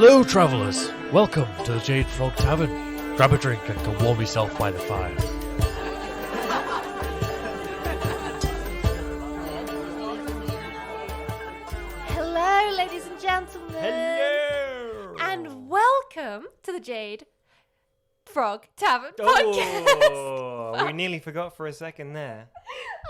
Hello, travellers. Welcome to the Jade Frog Tavern. Grab a drink and go warm yourself by the fire. Hello, ladies and gentlemen. Hello! And welcome to the Jade Frog Tavern podcast. Oh, we nearly forgot for a second there.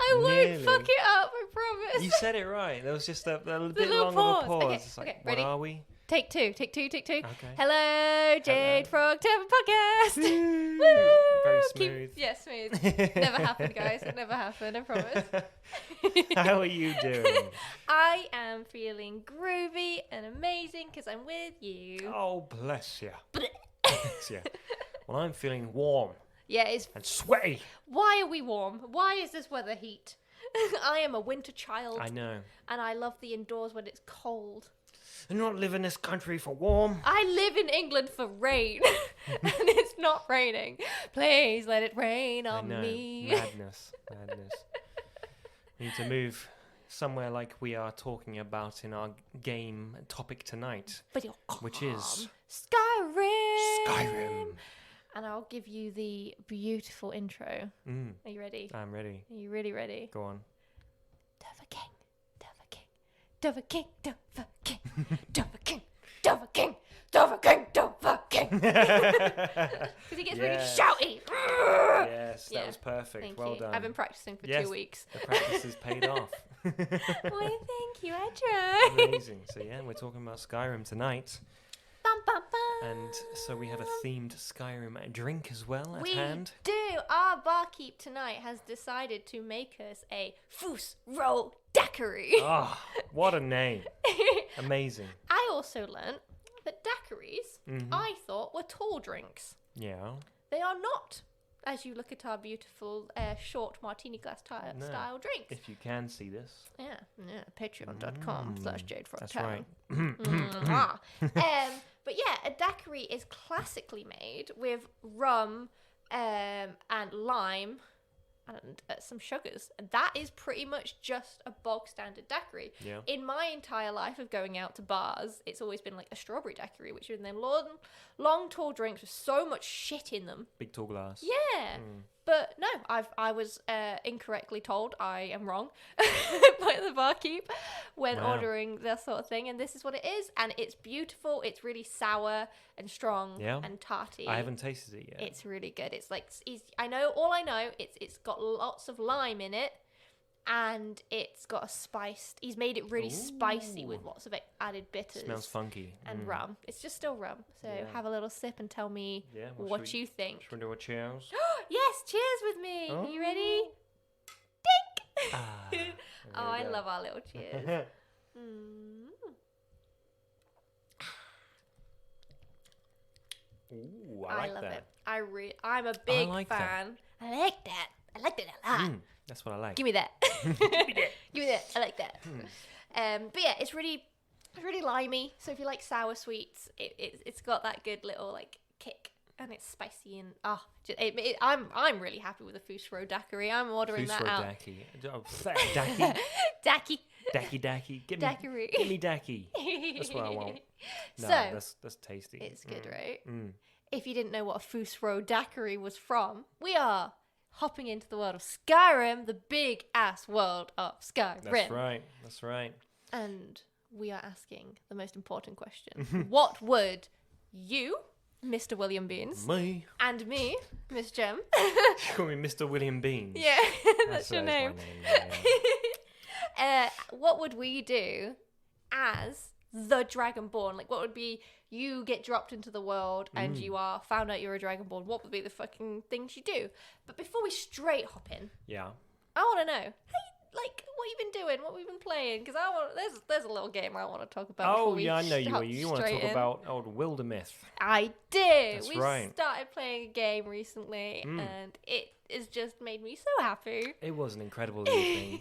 I won't Nearly. fuck it up, I promise. You said it right. There was just a bit little long pause. of a pause. Okay, It's like, okay, what ready? are we? Take two. Okay. Hello, Jade Frog Tavern podcast. Woo! Woo! Very Keep- smooth. Yeah, smooth. Never happened, guys. It never happened, I promise. How are you doing? I am feeling groovy and amazing because I'm with you. Oh, bless you. Bless you. Well, I'm feeling warm Yeah, it's... and sweaty. Why are we warm? Why is this weather heat? I am a winter child. I know. And I love the indoors when it's cold. I don't live in this country for warm. I live in England for rain, and it's not raining. Please let it rain I on know. me. Madness. We need to move somewhere like we are talking about in our game topic tonight, which is Skyrim. And I'll give you the beautiful intro. Are you ready? I'm ready. Are you really ready? Go on. Dover King, Dover King, Dover King, Dover King, Dover King, Dover King, Dover King, Dover King. Because he gets really Yes. shouty. Yes, that Yeah, was perfect. Thank Well you. done. I've been practicing for Yes. 2 weeks. The practice has paid off. Well, thank you. I tried. Amazing. So yeah, we're talking about Skyrim tonight, Bum, bum, bum. and so we have a themed Skyrim drink as well at We hand. do. Our barkeep tonight has decided to make us a Fus Ro Daiquiri. Oh, what a name! Amazing. I also learnt that daiquiris, Mhm. I thought, were tall drinks. Yeah. They are not. As you look at our beautiful short martini glass No. style drinks. If you can see this. Yeah, patreon.com/Jade Frog That's Tavern. right. Mwah. But yeah, a daiquiri is classically made with rum and lime and some sugars. That is pretty much just a bog standard daiquiri. Yeah. In my entire life of going out to bars, it's always been like a strawberry daiquiri, which are in them long tall drinks with so much shit in them. Big tall glass. Yeah. But no, I was incorrectly told I am wrong by the barkeep when Wow. ordering this sort of thing, and this is what it is, and it's beautiful. It's really sour and strong and tarty. I haven't tasted it yet. It's really good. It's like I know. It's got lots of lime in it, and it's got a spiced. He's made it really spicy with lots of added bitters. Smells funky. And rum. It's just still rum. So Yeah. have a little sip and tell me what you think. Should we do a cheers? Yes, cheers with me. Are you ready? Dink! Oh, I love our little cheers. Ooh, I like love that. it. I'm a big like that. fan. I like that. I like that a lot. That's what I like. Give me that. Give me that. I like that. But yeah, it's really limey. So if you like sour sweets, it's got that good little like kick, and it's spicy and I'm really happy with the Fus Ro Daiquiri. I'm ordering Fus that Ro out. Daiquiri. Oh, Daiquiri. Daiquiri. Daiquiri. Give Daiquiri. me Daiquiri. That's what I want. No, So that's tasty. it's good, right? Mm. If you didn't know what a Fus Ro Daiquiri was from, we are hopping into the world of Skyrim, the big ass world of Skyrim. That's right. And we are asking the most important question. What would you, Mr. William Beans, Me. and me, Miss Gem, Call me Mr. William Beans. yeah, that's your my name. What would we do as the Dragonborn? Like, what would be, you get dropped into the world and you are found out you're a Dragonborn. What would be the fucking things you do? But before we straight hop in, Yeah. I want to know, hey, like, what you been doing? What we've been playing? Because there's a little game I want to talk about. Oh, before we yeah, I know you. hop You want to straight talk in. about old Wildermyth. I do. That's We right. started playing a game recently, and it has just made me so happy. It was an incredible evening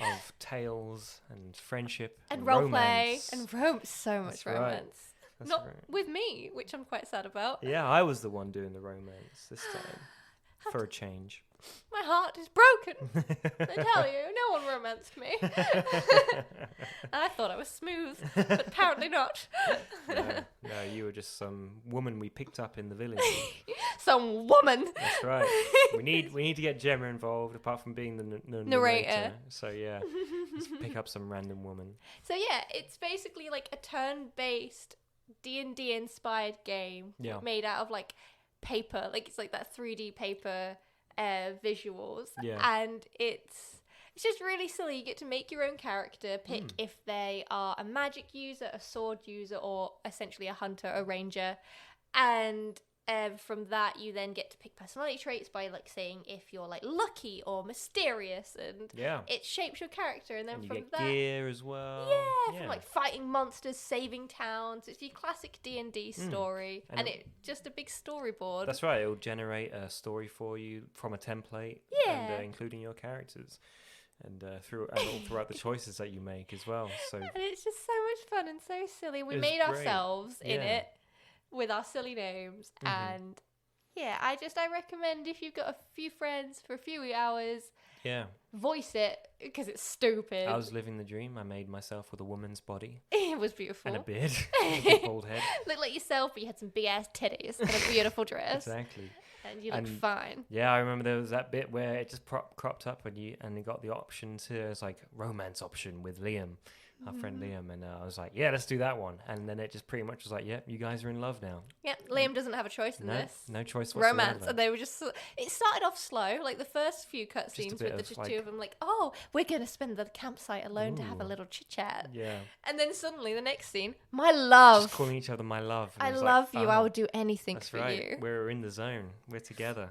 of tales and friendship And roleplay romance. and so much That's right. romance. That's Not right. with me, which I'm quite sad about. Yeah, I was the one doing the romance this time. for a change. My heart is broken. I tell you, no one romanced me. I thought I was smooth, but apparently not. No, you were just some woman we picked up in the village. Some woman. That's right. We need to get Gemma involved, apart from being the Narrator. So yeah, let's pick up some random woman. So yeah, it's basically like a turn-based D&D inspired game made out of like paper, like it's like that 3D paper visuals, and it's just really silly. You get to make your own character, pick if they are a magic user, a sword user, or essentially a hunter, a ranger, and from that you then get to pick personality traits by like saying if you're like lucky or mysterious, and it shapes your character. And then you from get that, gear as well. From like fighting monsters, saving towns. It's your classic D&D story, and it just a big storyboard. That's right. It'll generate a story for you from a template, and including your characters, and all throughout the choices that you make as well. So and it's just so much fun and so silly. We made ourselves in it with our silly names, and I recommend if you've got a few friends for a few hours, voice it because it's stupid. I was living the dream. I made myself with a woman's body. It was beautiful. And a beard. A big bald head. Looked like yourself, but you had some big ass titties and a beautiful dress. Exactly. And you looked fine. Yeah, I remember there was that bit where it just cropped up and you got the option to, it's like romance option with Liam. Our friend Liam, and I was like, yeah, let's do that one. And then it just pretty much was like, yep, you guys are in love now. Yep, Liam doesn't have a choice in this. No choice whatsoever. Romance, and they were just, it started off slow, like the first few cutscenes with just two of them, like, oh, we're going to spend the campsite alone to have a little chit-chat. Yeah. And then suddenly, the next scene, my love. Just calling each other my love. I love you, I will do anything for right. you. We're in the zone. We're together.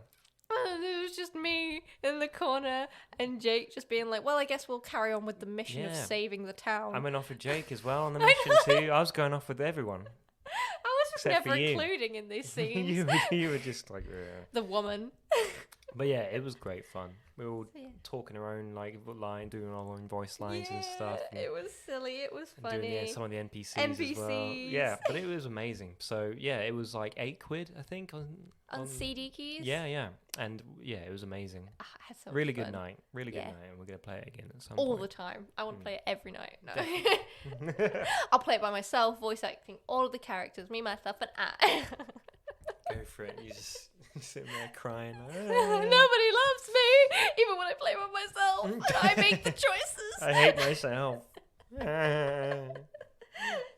And it was just me in the corner and Jake just being like, well, I guess we'll carry on with the mission of saving the town. I went off with Jake as well on the mission too. I was going off with everyone. I was just never including in these scenes. you were just like... the woman. But yeah, it was great fun. We were all talking our own line, doing our own voice lines and stuff. And it was silly. It was funny. Doing some of the NPCs as well. Yeah, but it was amazing. So yeah, it was like £8, I think, on CD keys. Yeah, and yeah, it was amazing. I had so really much good fun. night. Really good night, and we're gonna play it again at some all point. the time. I want to play it every night. No, I'll play it by myself, voice acting all of the characters, me, myself, and I. Go for it. You just sitting there crying. Nobody loves me, even when I play with myself and I make the choices. I hate myself.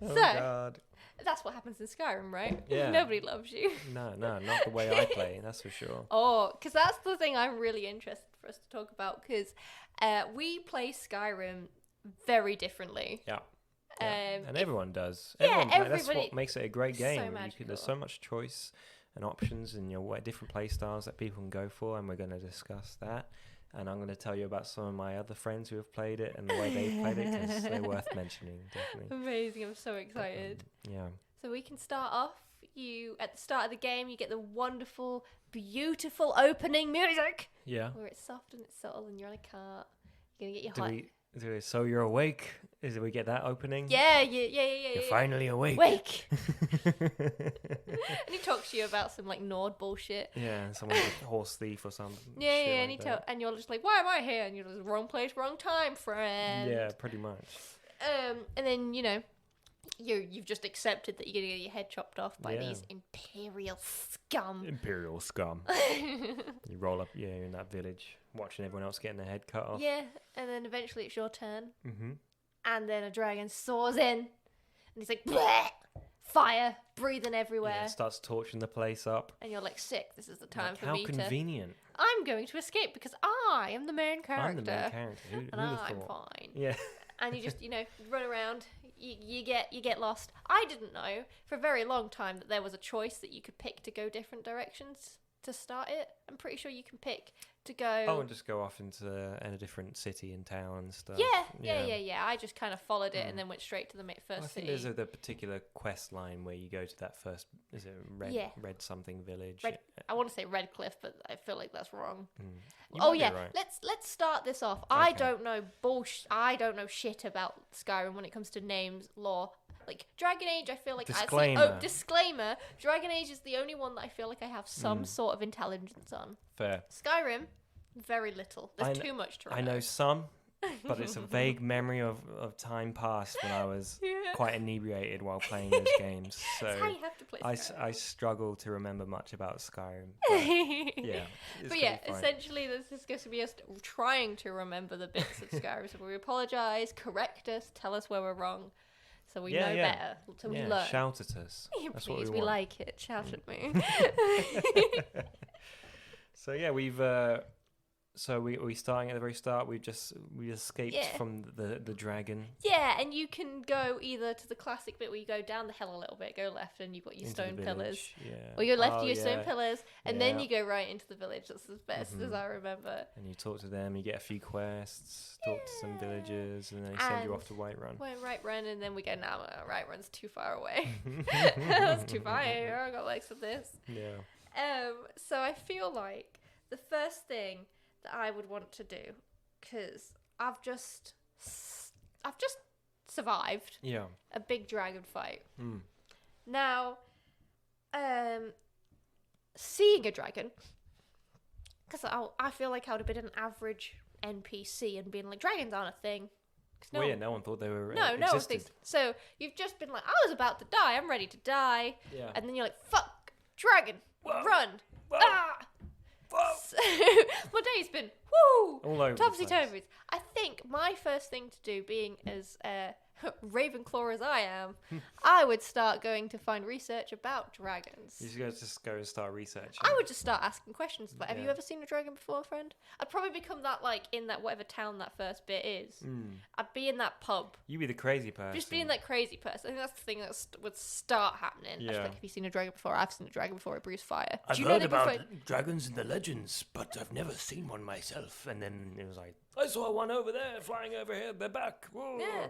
Oh God. That's what happens in Skyrim, right? Yeah. Nobody loves you. No, not the way I play, that's for sure. Oh, because that's the thing I'm really interested for us to talk about, because we play Skyrim very differently. Yeah. And everyone does. Everybody. That's what makes it a great game. So There's so much choice and options and different play styles that people can go for, and we're going to discuss that. And I'm going to tell you about some of my other friends who have played it and the way they've played it, because they're worth mentioning, definitely. Amazing, I'm so excited. Yeah. So we can start off. At the start of the game, you get the wonderful, beautiful opening music. Yeah. Where it's soft and it's subtle and you're on a cart. You're going to get your hot... So you're awake? Do we get that opening? Yeah. You're finally awake. Wake. And he talks to you about some like Nord bullshit. Yeah, someone's a horse thief or something. Yeah, and you're just like, why am I here? And you're just wrong place, wrong time, friend. Yeah, pretty much. And then you've just accepted that you're gonna get your head chopped off by these imperial scum. Imperial scum. You roll up, you're in that village, watching everyone else getting their head cut off. Yeah, and then eventually it's your turn. Mm-hmm. And then a dragon soars in, and he's like, bleh! Fire, breathing everywhere. Yeah, starts torching the place up. And you're like, sick, this is the time for how me convenient. I'm going to escape because I am the main character. I'm the main character. Who'd have I'm thought? fine. Yeah. And you just, run around. You get lost. I didn't know for a very long time that there was a choice that you could pick to go different directions to start it. I'm pretty sure you can pick to go... Oh, and just go off into a different city and town and stuff. Yeah. I just kind of followed it and then went straight to the first I think city. there's the particular quest line where you go to that first... Is it Red something village? I want to say Redcliffe, but I feel like that's wrong. Right. Let's start this off. Okay. I don't know shit about Skyrim when it comes to names, lore. Like Dragon Age, I feel like Disclaimer. Disclaimer. Dragon Age is the only one that I feel like I have some sort of intelligence on. Fair. Skyrim, very little. There's too much to remember. I know some, but it's a vague memory of time past when I was quite inebriated while playing those games. So That's how you have to play Skyrim. I struggle to remember much about Skyrim. But yeah. But yeah, essentially this is going to be us trying to remember the bits of Skyrim. So we apologise, correct us, tell us where we're wrong. So we know better. So we learn. Shout at us. That's Please, what we we want. like it. Shout at me. So yeah, we've we starting at the very start. We escaped from the dragon. Yeah, and you can go either to the classic bit where you go down the hill a little bit, go left, and you've got your Into stone the pillars. village, yeah. Or you go left to your stone pillars, and then Yeah. you go right into the village. That's as best as I remember. And you talk to them, you get a few quests, talk to some villagers, and then they send you off to Whiterun. Went Whiterun, and then we go, nah, Whiterun's too far away. That's too far. I got likes of this. Yeah. So I feel like the first thing that I would want to do, because I've just survived Yeah. a big dragon fight. Mm. Now, seeing a dragon, because I feel like I would have been an average NPC and been like, dragons aren't a thing. No one thought they were no one existed. thinks. So you've just been like, I was about to die, I'm ready to die. Yeah. And then you're like, fuck, dragon, run. Whoa. Ah! Whoa. So, my day's been, woo, All over the topsy-turvy. I think my first thing to do, being as Ravenclaw as I am, I would start going to find research about dragons. You just go and start researching. I would just start asking questions. Like, have you Yeah. ever seen a dragon before, friend? I'd probably become that, like, in that whatever town that first bit is. I'd be in that pub. You be the crazy person. Just being that crazy person. I think that's the thing that would start happening. Yeah. Like, have you seen a dragon before? I've seen a dragon before. It breathes fire. I've Do you know heard they about breathe dragons in the legends, but I've never seen one myself. And then it was like, I saw one over there flying over here. They're back. Whoa. Yeah.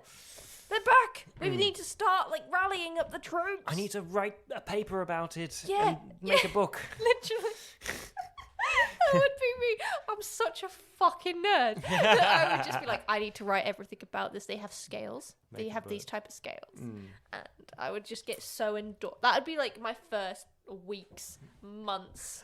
They're back. We need to start like rallying up the troops. I need to write a paper about it Yeah, and make a book. Literally. That would be me. I'm such a fucking nerd. I would just be like, I need to write everything about this. They have scales. Make They a have book. these type of scales. And I would just get so endorsed. That would be like my first weeks, months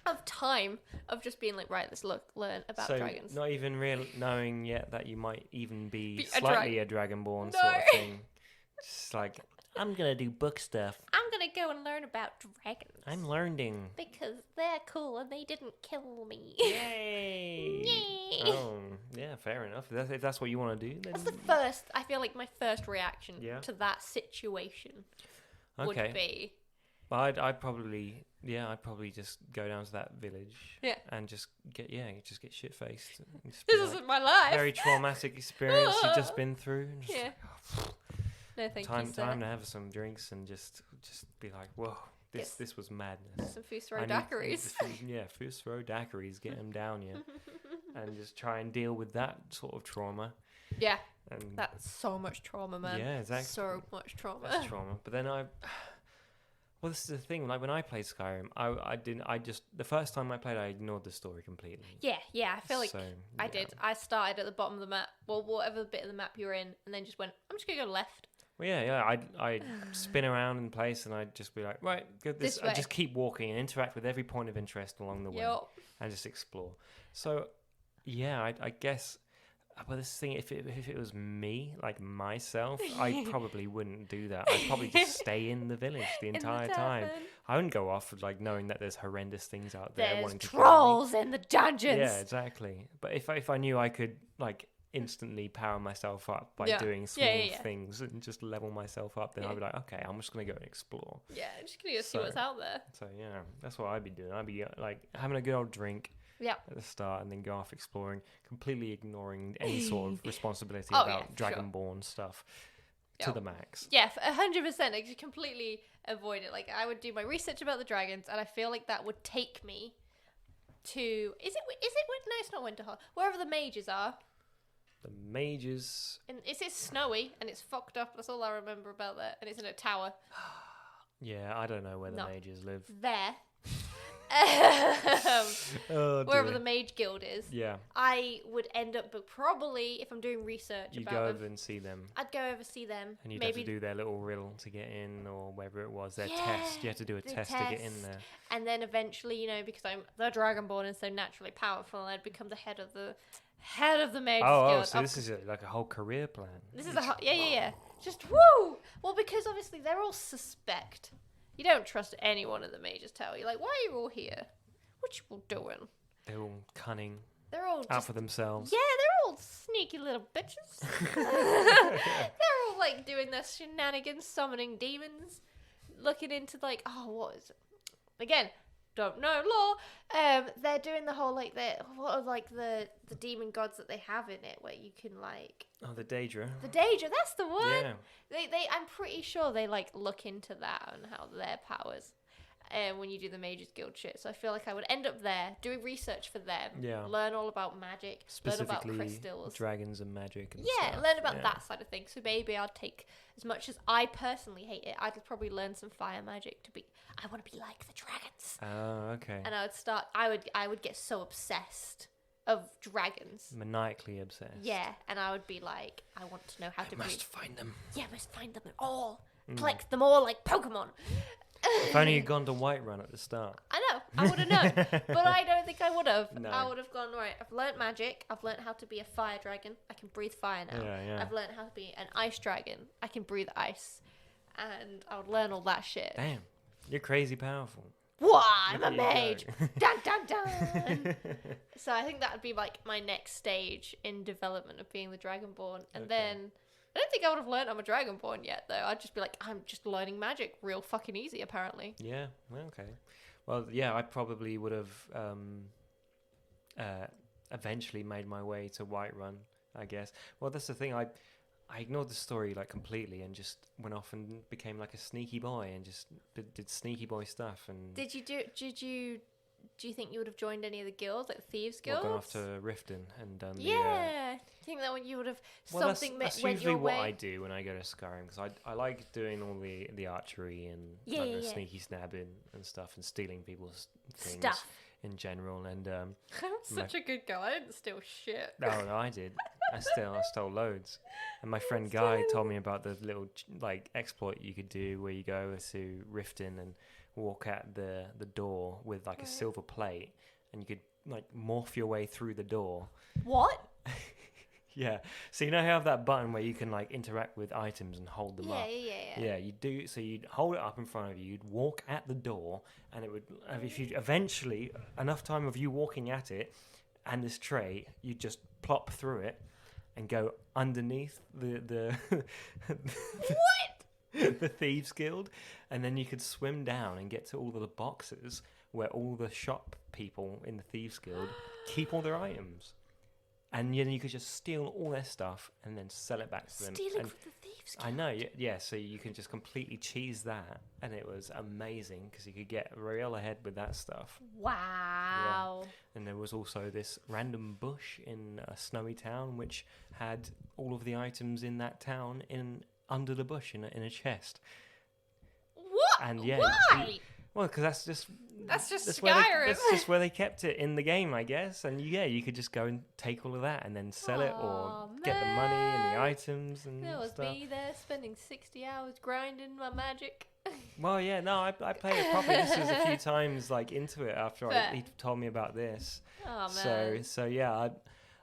of time of just being like, right, let's learn about So dragons. not even knowing yet that you might even be Be a slightly a Dragonborn No. sort of thing. Just like, I'm going to do book stuff. I'm going to go and learn about dragons. I'm learning. Because they're cool and they didn't kill me. Yay! Yay. Oh, yeah, fair enough. If that's what you want to do, then... That's the first, I feel like my first reaction Yeah. to that situation Okay. would be. Well, I'd probably just go down to that village. Yeah. And just get shit faced. This isn't my life. Very traumatic experience you've just been through. And just Yeah. like, No, thank time you, sir. to have some drinks and just be like, whoa, this was madness. Some Fus Ro Daiquiris. Fus Ro Daiquiris, get them down, yeah. And just try and deal with that sort of trauma. Yeah. And That's so much trauma, man. Yeah, exactly. So much trauma. That's trauma. But then well, this is the thing. Like when I played Skyrim, the first time I played, I ignored the story completely. Yeah. I feel like So, I yeah. did. I started at the bottom of the map, well, whatever bit of the map you were in, and then just went, I'm just going to go left. Well, yeah. I'd spin around in place, and I'd just be like, right, go this. This way. I'd just keep walking and interact with every point of interest along the way, Yup. and just explore. So, yeah, I guess. But this thing, if it was me, like myself, I probably wouldn't do that. I'd probably just stay in the village the entire time. I wouldn't go off like knowing that there's horrendous things out there. There's wanting to kill me. trolls in the dungeons. Yeah, exactly. But if I knew I could like instantly power myself up by doing small things and just level myself up, then I'd be like, okay, I'm just gonna go and explore. Yeah, just gonna go see what's out there. So yeah, that's what I'd be doing. I'd be like having a good old drink. Yeah. At the start, and then go off exploring, completely ignoring any sort of responsibility Oh, about yeah, for Dragonborn stuff to the max. Yeah, 100%. I just completely avoid it. Like, I would do my research about the dragons, and I feel like that would take me to... Is it? No, it's not Winterhall. Wherever the mages are. The mages... And it's snowy, and it's fucked up. That's all I remember about that. And it's in a tower. Yeah, I don't know where the mages live. There. Oh, wherever dear. the Mage Guild is, Yeah. I would end up, but probably if I'm doing research You about go them, over and see them. I'd go over see them. And you'd maybe have to do their little riddle to get in, or whatever it was, their Yeah, test. You had to do a the test to get in test. there. And then eventually, you know, because I'm the Dragonborn and so naturally powerful, I'd become the head of the Mage Guild. So this is like a whole career plan. This is yeah. Just woo! Well, because obviously they're all suspect. You don't trust anyone in the Mage's Tower. You're like, why are you all here? What you all doing? They're all cunning, They're all out just, for themselves. yeah, they're all sneaky little bitches. They're all like doing their shenanigans, summoning demons, looking into like, oh, what is it? Again, don't know law. They're doing the whole like what are like the demon gods that they have in it, where you can like Oh, the Daedra. the Daedra. That's the one. Yeah. They I'm pretty sure they like look into that and how their powers. When you do the Mages Guild shit, so I feel like I would end up there doing research for them. Yeah. Learn all about magic. Learn about Specifically, crystals. dragons and magic and Yeah, stuff. learn about Yeah. that side of things. So maybe I'd take, as much as I personally hate it, I'd probably learn some fire magic to be. I want to be like the dragons. Oh, okay. And I would start. I would get so obsessed of dragons. Maniacally obsessed. Yeah, and I would be like, I want to know how to breathe. Must find them. Yeah, must find them all. Collect them all like Pokemon. If only you'd gone to Whiterun at the start. I know, I would have known, but I don't think I would have. No. I would have gone, right, I've learnt magic, I've learnt how to be a fire dragon, I can breathe fire now. Yeah. I've learnt how to be an ice dragon, I can breathe ice. And I would learn all that shit. Damn. You're crazy powerful. What? I'm a Look at you mage! go. Dun dun dun! So I think that would be like my next stage in development of being the Dragonborn. And Okay. then, I don't think I would have learnt I'm a Dragonborn yet, though. I'd just be like, I'm just learning magic real fucking easy, apparently. Yeah, well, okay. Well, yeah, I probably would have eventually made my way to Whiterun, I guess. Well, that's the thing. I ignored the story like completely and just went off and became like a sneaky boy and just did sneaky boy stuff. And Did you think you would have joined any of the guilds, like the Thieves well, Guilds? gone off to Riften and done Yeah. I think that when you would have well, something that's went usually your what way. I do when I go to Skyrim, because I like doing all the archery and Yeah, like, yeah, the yeah. sneaky snabbing and stuff and stealing people's things Stuff. in general. And I'm such a good girl. I didn't steal shit. no, I did. I stole loads. And my friend Guy told me about the little like exploit you could do where you go to Riften and walk at the door with like a silver plate, and you could like morph your way through the door. What? Yeah. So you know how you have that button where you can like interact with items and hold them up. Yeah. Yeah, you do. So you'd hold it up in front of you. You'd walk at the door, and it would. If you eventually enough time of you walking at it, and this tray, you'd just plop through it, and go underneath the What? the Thieves Guild, and then you could swim down and get to all of the boxes where all the shop people in the Thieves Guild keep all their items. And then you could just steal all their stuff and then sell it back to them. Stealing And from the Thieves I know, yeah. So you can just completely cheese that, and it was amazing because you could get real ahead with that stuff. Wow. And there was also this random bush in a snowy town which had all of the items in that town under the bush in a chest. What? And yeah, Why? Well, because that's just Skyrim. That's just where they kept it in the game, I guess. And yeah, you could just go and take all of that and then sell it or Aw, get the money and the man. items and That was stuff. me there spending 60 hours grinding my magic. Well, yeah, no, I played it properly. This was a few times like into it after Fair. he told me about this. Oh, man. So yeah,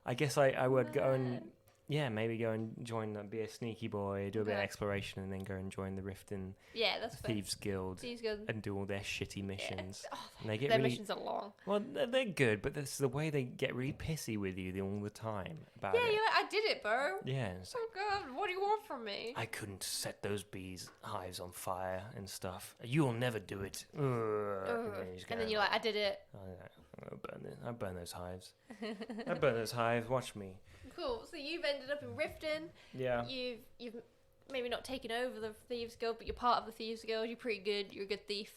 I guess I would go and Man. maybe go and join, be a sneaky boy, do a bit of Okay. exploration, and then go and join the Riften Yeah, that's fair. Thieves Guild Thieves Guild. and do all their shitty missions. Oh, And they get their really missions are long. well. They're good, but that's the way they get really pissy with you all the time about Yeah, it. you're like, I did it, bro. Yeah, it's like, Oh, God. What do you want from me? I couldn't set those bees' hives on fire and stuff. You'll never do it. Ugh. And then, you just And go, then you're like, I did it. I burn those hives. I burn those hives. Watch me. Cool. So you've ended up in Riften. Yeah. You've maybe not taken over the Thieves Guild, but you're part of the Thieves Guild. You're pretty good. You're a good thief.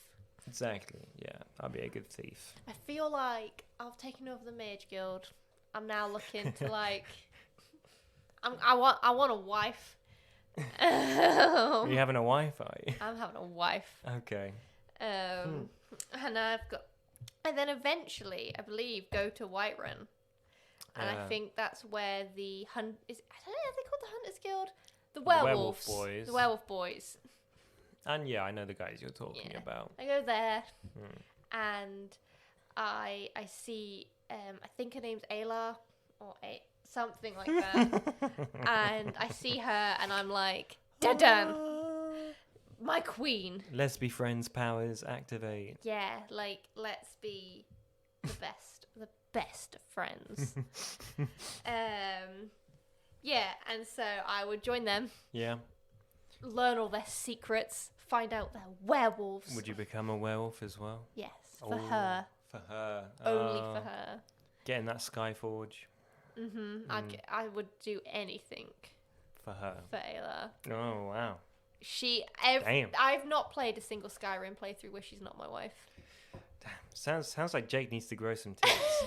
Exactly. Yeah. I'll be a good thief. I feel like I've taken over the Mage Guild. I'm now looking to like. I want a wife. Are you having a wife, are you? I'm having a wife. Okay. And I've got And then eventually, I believe, go to Whiterun. And I think that's where the I don't know, are they called the Hunters Guild? The werewolves. Boys. The werewolf boys. And yeah, I know the guys you're talking about. I go there, and I see, I think her name's Ayla, or something like that. And I see her, and I'm like, Dadan, my queen. Let's be friends powers activate. Yeah, like, let's be the best of friends. Yeah, and so I would join them. Yeah. Learn all their secrets, find out they're werewolves. Would you become a werewolf as well? Yes, for her. For her. Only for her. Getting that Skyforge. I would do anything for her. For Ayla. Oh, wow. Damn. I've not played a single Skyrim playthrough where she's not my wife. Damn. Sounds like Jake needs to grow some teeth.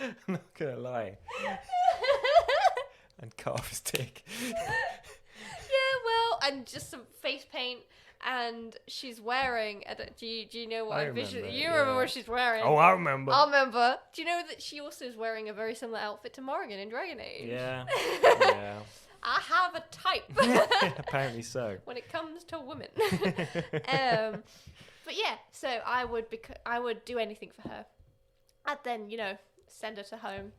I'm not gonna lie. And cut off his dick. Yeah, well, and just some face paint, and she's wearing. Do you know what I visually? You remember what she's wearing? Oh, I remember. I remember. Do you know that she also is wearing a very similar outfit to Morrigan in Dragon Age? Yeah. Yeah. I have a type. Apparently so. When it comes to women. But yeah, so I would do anything for her. I'd then, send her to home,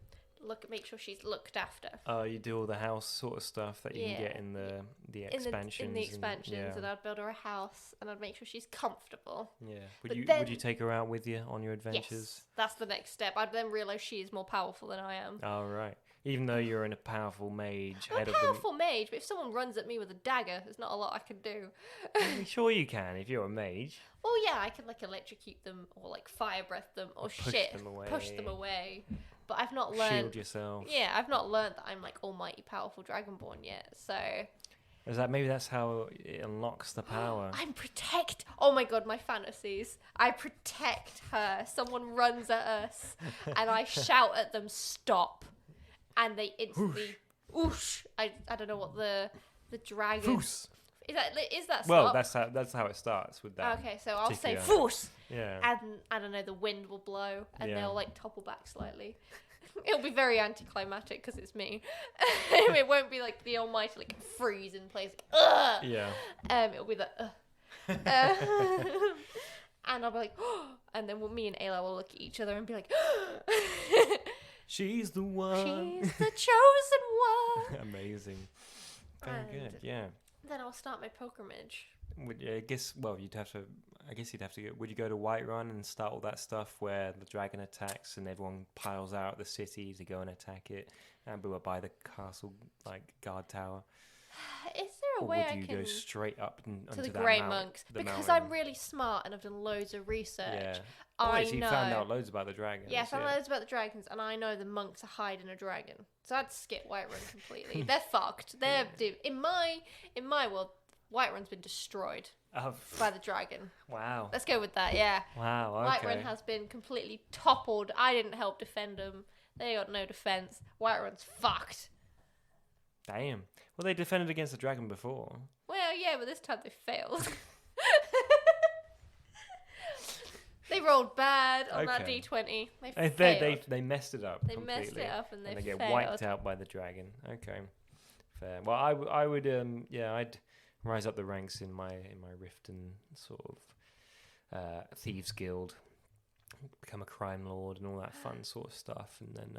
make sure she's looked after. Oh, you do all the house sort of stuff that you can get in the expansions. In the expansions, and I'd build her a house, and I'd make sure she's comfortable. Yeah. Would you take her out with you on your adventures? Yes, that's the next step. I'd then realise she is more powerful than I am. Oh, right. Even though you're in a powerful mage. I'm a powerful mage, but if someone runs at me with a dagger, there's not a lot I can do. Sure you can, if you're a mage. Well, yeah, I can electrocute them, or fire breath them, or push them away. But I've not learned. Shield yourself. Yeah, I've not learned that I'm almighty powerful Dragonborn yet. So. Maybe that's how it unlocks the power. Oh my god, my fantasies. I protect her. Someone runs at us, and I shout at them, "Stop!" And they instantly, whoosh. I don't know what the dragon. Fus. Is that stop? Well, that's how it starts with that. Okay, so I'll say Fus. Yeah. And I don't know, the wind will blow, and they'll topple back slightly. It'll be very anticlimactic because it's me. It won't be like the almighty freeze in place. Ugh! Yeah. It'll be and I'll be like, and then me and Ayla will look at each other and be like, she's the one. She's the chosen one. Amazing. Very good. Yeah. Then I'll start my pilgrimage. You'd have to go. Would you go to Whiterun and start all that stuff where the dragon attacks and everyone piles out of the city to go and attack it, and by the castle guard tower? Is there a way I can? Or would you go straight up to the Great Monks? Because I'm really smart and I've done loads of research. Yeah. I know. You found out loads about the dragons. Yeah, I found loads about the dragons, and I know the monks are hiding a dragon. So I'd skip Whiterun completely. They're fucked. They're in my world, Whiterun's been destroyed by the dragon. Wow. Let's go with that. Yeah. Wow. Okay. Whiterun has been completely toppled. I didn't help defend them. They got no defense. Whiterun's fucked. Damn. Well, they defended against the dragon before. Well, yeah, but this time they failed. They rolled bad on that D20. They failed. They messed it up. They messed it up and they get wiped out by the dragon. Okay, fair. Well, I would I'd rise up the ranks in my Riften sort of thieves guild, become a crime lord and all that fun sort of stuff, and then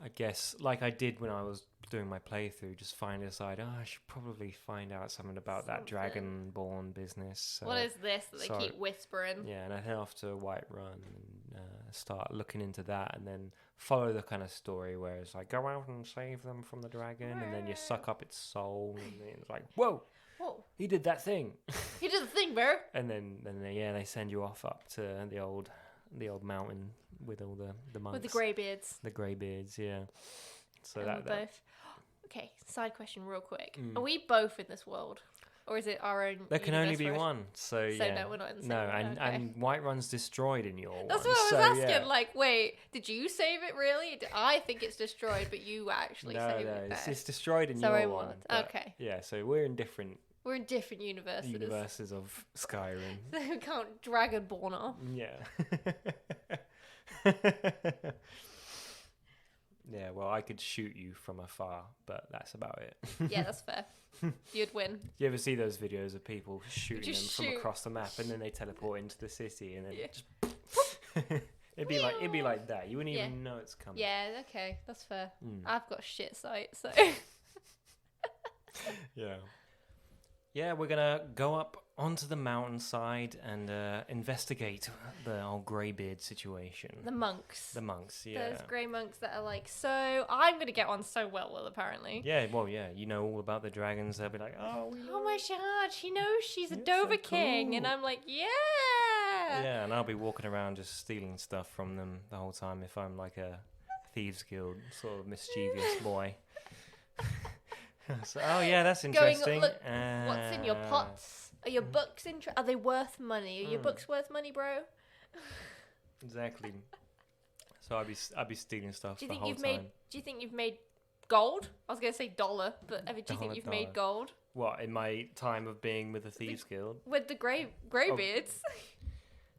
I guess, like I did when I was doing my playthrough, just decide, I should probably find out something about that Dragonborn business. So, what is this that they keep whispering? Yeah, and I head off to Whiterun and start looking into that, and then follow the kind of story where it's like, go out and save them from the dragon, and then you suck up its soul, and then it's like, whoa, he did that thing. He did the thing, bro. And then they send you off up to the old mountain with all the monks. With the greybeards. The greybeards, yeah. So and we're both. Okay, side question real quick. Are we both in this world? Or is it our own? There can only be one. So yeah. No, we're not in the same No, world. and Whiterun's destroyed in your one. That's what I was asking. Yeah. Wait, did you save it really? I think it's destroyed, but you actually saved it. No, it's destroyed in your one. Okay. Yeah, so we're in different We're in different universes. Universes of Skyrim. So we can't Dragonborn off. Yeah. Yeah, well, I could shoot you from afar, but that's about it. Yeah, that's fair. You'd win. You ever see those videos of people shooting them Just from shoot. across the map, and then they teleport into the city, and then Yeah. just it'd be like that. You wouldn't even know it's coming. Yeah, okay, that's fair. I've got shit sight, so. Yeah. Yeah, we're gonna go up onto the mountainside and investigate the old greybeard situation. The monks. The monks, yeah. Those grey monks that are like, so I'm gonna get on so well with, apparently. Yeah, well, yeah, you know all about the dragons. They'll be like, oh, we know. Oh my god, she knows she's a You're Dover so King, and cool. I'm like, yeah. Yeah, and I'll be walking around just stealing stuff from them the whole time if I'm like a thieves guild sort of mischievous boy. So, oh yeah, that's interesting. Look, what's in your pots? Are your books are they worth money? Are your books worth money, bro? Exactly. So I'd be stealing stuff Do you the think whole you've time. made gold? I was gonna say dollar, but do you think you've made gold What, in my time of being with the thieves guild? with the greybeards?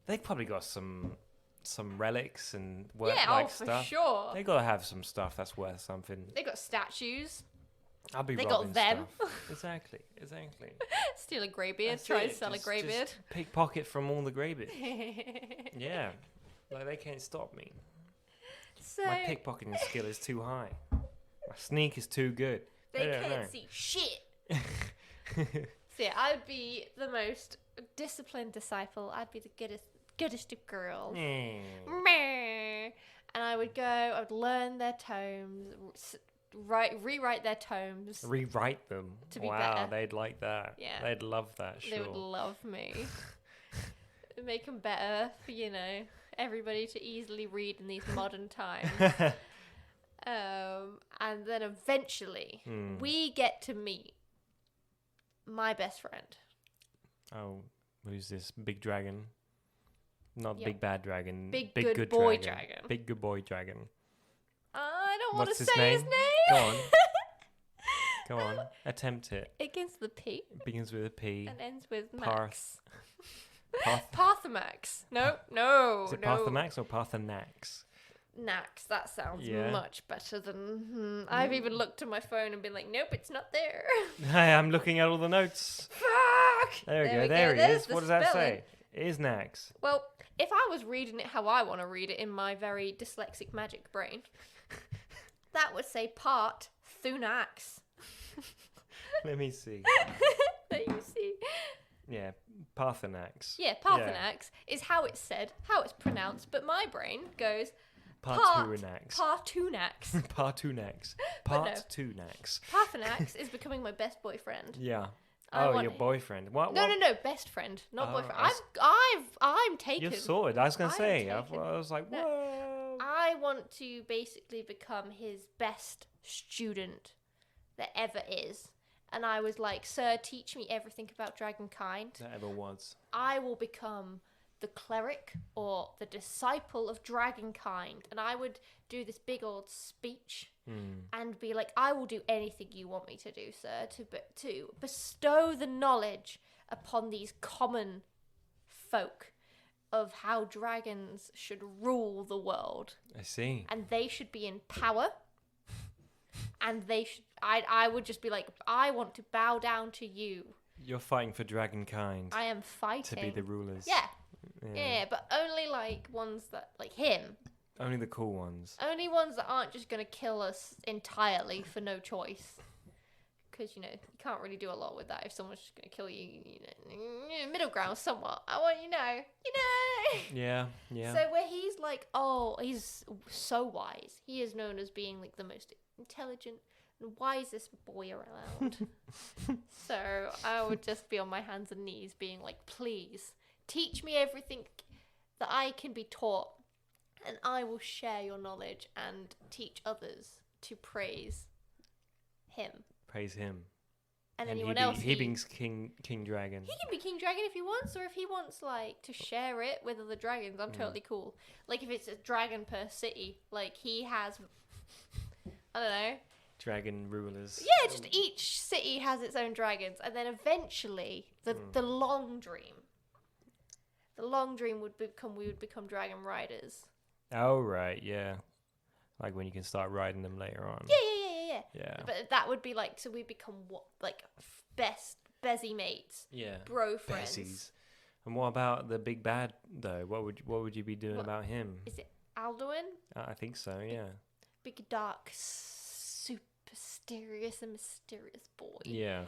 They've probably got some relics and Yeah, stuff. for sure. They gotta have some stuff that's worth something. They got statues. I'll be They robbing got them. stuff. Exactly. Steal a greybeard. That's Try it, and sell just- a greybeard. just pickpocket from all the greybeards. Yeah, like they can't stop me. So My pickpocketing skill is too high. My sneak is too good. they don't know. can't see shit. So yeah, I'd be the most disciplined disciple. I'd be the goodest of girls. Yeah. Meh. And I would learn their tomes, rewrite their tomes. Rewrite them. To be wow, better. they'd like that. Yeah. They'd love that, They would sure. love me. Make them better for, everybody to easily read in these modern times. And then eventually, we get to meet my best friend. Oh, who's this? Big dragon? Not Yeah. big bad dragon. Big good boy dragon. Big good boy dragon. I don't want to What's his say his name? name. Go on. Go on. Attempt it. It begins with a P Begins with a P. and ends with Parth. Max. Parthamax. No. Is it no. Parthamax or Parthanax? Nax. That sounds Yeah. much better than. I've even looked at my phone and been like, nope, it's not there. Hey, I'm looking at all the notes. Fuck. There we go. There he There's is. the What does that spelling. say? It is Nax. Well, if I was reading it how I want to read it in my very dyslexic magic brain, that would say part Thu'um. Let me see. There you see. Yeah, Parthanax. Yeah, Parthanax is how it's said, how it's pronounced, but my brain goes Partunax. Partunax. Partunax. But no. Partunax. Parthanax is becoming my best boyfriend. Yeah. I Oh, want your it. boyfriend. What? No, best friend, not Oh, boyfriend. I I'm taken. You're sorted. I was going I to am say. I taken. was like, No. whoa. I want to basically become his best student that ever is. And I was like, sir, teach me everything about dragonkind. That ever was. I will become the cleric or the disciple of dragonkind. And I would do this big old speech and be like, I will do anything you want me to do, sir, to bestow the knowledge upon these common folk of how dragons should rule the world. I see. And they should be in power. And I would just be like, I want to bow down to you. You're fighting for dragonkind I am fighting. to be the rulers. Yeah. Yeah, but only like ones that, like him. Only the cool ones. Only ones that aren't just going to kill us entirely for no choice. Because, you can't really do a lot with that if someone's just going to kill you. Middle ground somewhat. I want, Yeah, yeah. So where he's like, oh, he's so wise. He is known as being like the most intelligent and wisest boy around. So I would just be on my hands and knees being like, please, teach me everything that I can be taught. And I will share your knowledge and teach others to praise him. Praise him. And And anyone he else. He being King Dragon. He can be King Dragon if he wants, or if he wants, like, to share it with other dragons, I'm totally cool. Like, if it's a dragon per city, like, he has, I don't know, dragon rulers. Yeah, just each city has its own dragons, and then eventually the long dream. The long dream would become we would become dragon riders. Oh right, yeah. Like when you can start riding them later on. Yeah. Yeah. But that would be like so we become what like best Bezzy mates. Yeah. Bro friends. Bessies. And what about the big bad though? What would you be doing about him? Is it Alduin? I think so. Yeah. Big dark, super mysterious boy. Yeah.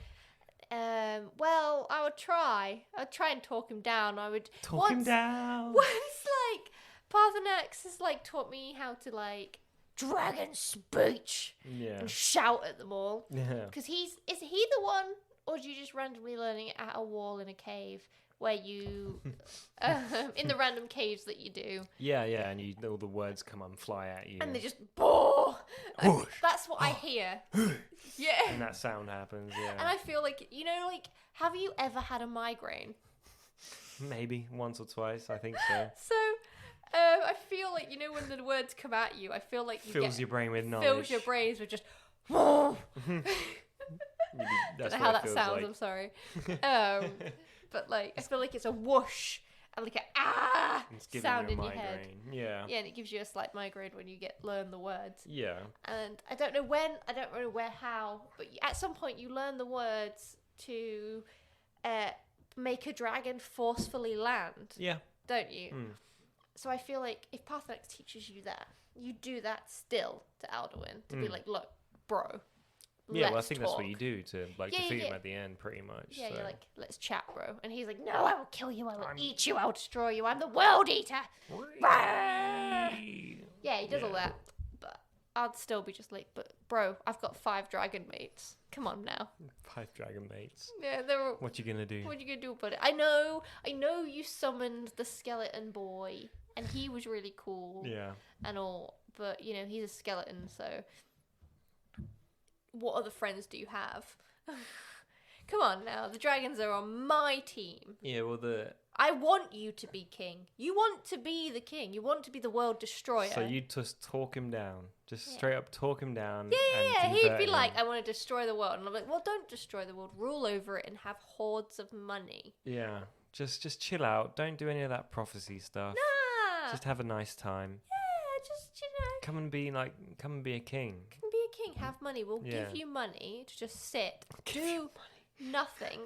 Well, I would try. I'd try and talk him down. I would Talk him down. Once like Parthenax has like taught me how to like dragon speech Yeah. and shout at them all. Yeah. Because is he the one, or do you just randomly learning it at a wall in a cave where you in the random caves that you do? Yeah, and all the words come and fly at you. And they just bore. That's what I hear. Yeah. And that sound happens, yeah. And I feel like, like, have you ever had a migraine? Maybe once or twice, I think so. So, I feel like, when the words come at you, I feel like fills your brain with knowledge. Fills your brains with just, That's don't know how that sounds, like. I'm sorry. But, like, I feel like it's a whoosh and like a sound in your head. Yeah. Yeah, and it gives you a slight migraine when you learn the words. Yeah. And I don't know when, I don't know where, how, but at some point you learn the words to make a dragon forcefully land. Yeah. Don't you? So I feel like if Parthenax teaches you that, you do that still to Alduin to be like, look, bro. Yeah, well, I think that's what you do to defeat him at the end, pretty much. Yeah, you're like, let's chat, bro. And he's like, no, I will kill you. I will eat you. I will destroy you. I'm the world eater. Yeah, he does all that. But I'd still be just like, but bro, I've got 5 dragon mates. Come on now. 5 dragon mates. Yeah, they're. What you gonna do? What you gonna do about it? I know you summoned the skeleton boy, and he was really cool. Yeah. And all, but he's a skeleton, so. What other friends do you have? Come on now, the dragons are on my team. Yeah, well I want you to be king. You want to be the king. You want to be the world destroyer. So you just talk him down. Just straight up talk him down. Yeah. He'd be like, I want to destroy the world. And I'm like, well, don't destroy the world. Rule over it and have hordes of money. Yeah. Just chill out. Don't do any of that prophecy stuff. Nah. Just have a nice time. Yeah, just, Come and be a king. Have money. We'll give you money to just sit, do nothing,